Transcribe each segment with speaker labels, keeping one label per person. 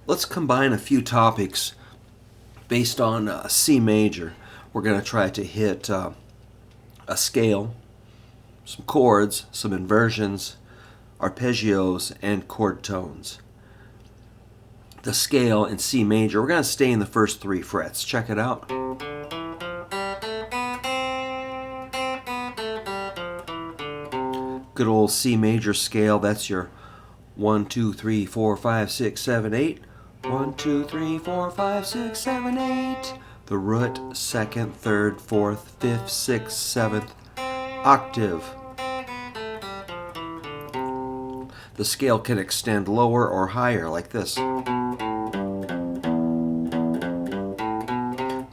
Speaker 1: let's combine a few topics based on C major. We're going to try to hit a scale, some chords, some inversions, arpeggios, and chord tones. The scale in C major, we're going to stay in the first 3 frets. Check it out. Good old C major scale. That's your 1, 2, 3, 4, 5, 6, 7, 8. 1, 2, 3, 4, 5, 6, 7, 8. The root, 2nd, 3rd, 4th, 5th, 6th, 7th octave. The scale can extend lower or higher like this. So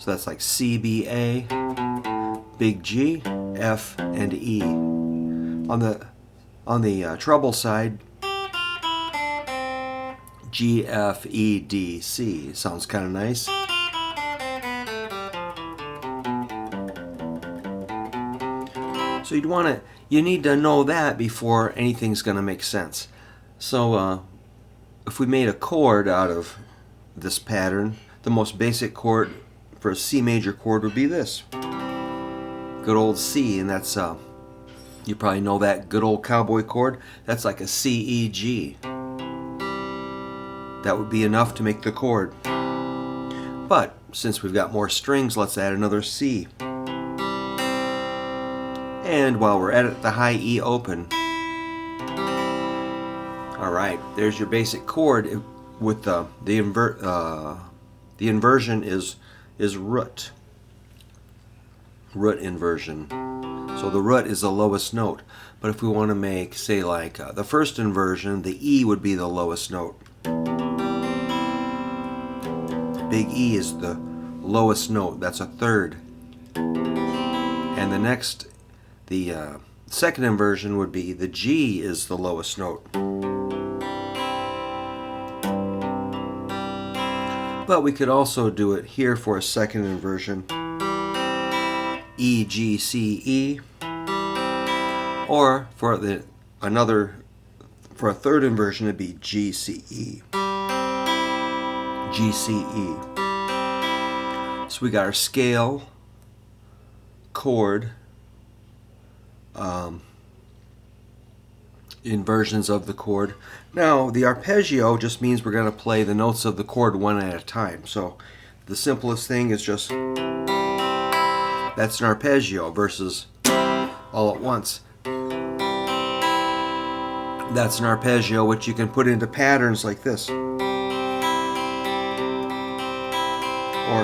Speaker 1: that's like C, B, A, big G, F, and E. On the treble side, G, F, E, D, C. Sounds kind of nice. So you need to know that before anything's going to make sense. So if we made a chord out of this pattern, the most basic chord for a C major chord would be this. Good old C, and that's you probably know that good old cowboy chord. That's like a C, E, G. That would be enough to make the chord. But since we've got more strings, let's add another C. And while we're at it, the high E open. Alright, there's your basic chord with the inversion is root. Root inversion. So the root is the lowest note. But if we want to make, say, like the first inversion, the E would be the lowest note. Big E is the lowest note. That's a 3rd. And the second inversion would be the G is the lowest note. But we could also do it here for a second inversion. E, G, C, E. Or for a third inversion it'd be G, C, E. G, C, E. So we got our scale, chord, inversions of the chord. Now the arpeggio just means we're going to play the notes of the chord one at a time. So the simplest thing is just, that's an arpeggio versus all at once. That's an arpeggio which you can put into patterns like this. Or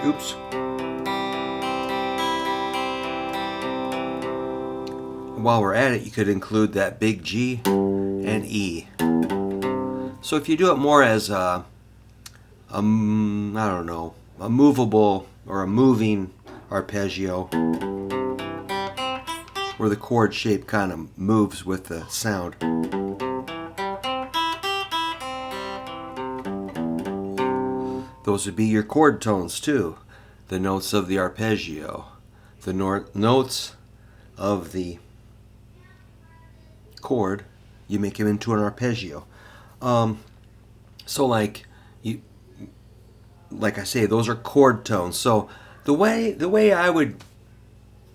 Speaker 1: oops. While we're at it, you could include that big G and E. So if you do it more as I don't know, a movable or a moving arpeggio, where the chord shape kind of moves with the sound. Those would be your chord tones too. The notes of the arpeggio, the notes of the chord, you make them into an arpeggio. So like I say, those are chord tones. So the way I would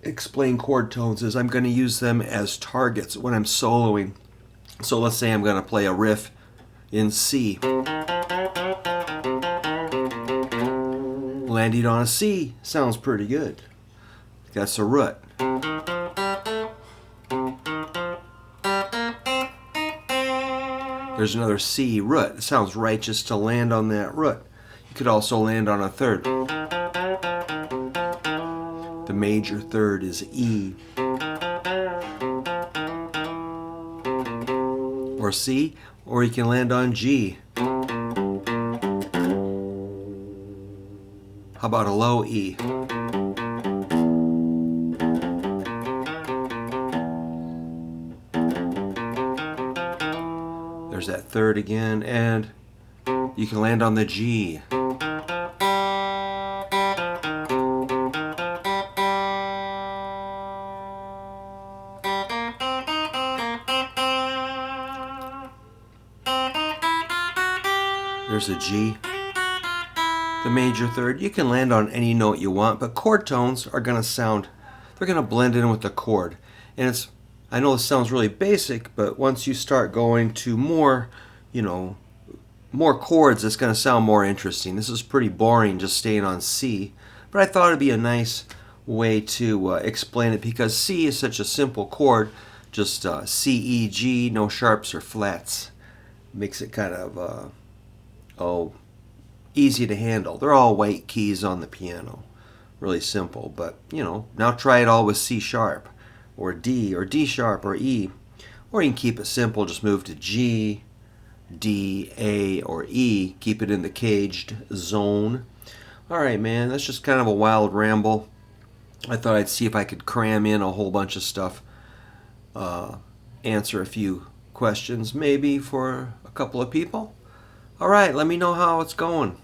Speaker 1: explain chord tones is I'm going to use them as targets when I'm soloing. So let's say I'm going to play a riff in C. Landing on a C sounds pretty good. That's a root. There's another C root. It sounds right just to land on that root. You could also land on a 3rd. The major 3rd is E. Or C, or you can land on G. How about a low E? There's that 3rd again, and you can land on the G. There's a G, the major third. You can land on any note you want, but chord tones are going to sound, they're going to blend in with the chord. And it's, I know this sounds really basic, but once you start going to more, more chords, it's going to sound more interesting. This is pretty boring just staying on C, but I thought it'd be a nice way to explain it because C is such a simple chord, just C, E, G, no sharps or flats. Makes it kind of, easy to handle. They're all white keys on the piano. Really simple, but now try it all with C sharp or D sharp or E. Or you can keep it simple, just move to G, D, A, or E. Keep it in the caged zone. Alright, man, that's just kind of a wild ramble. I thought I'd see if I could cram in a whole bunch of stuff. Answer a few questions maybe for a couple of people. Alright, let me know how it's going.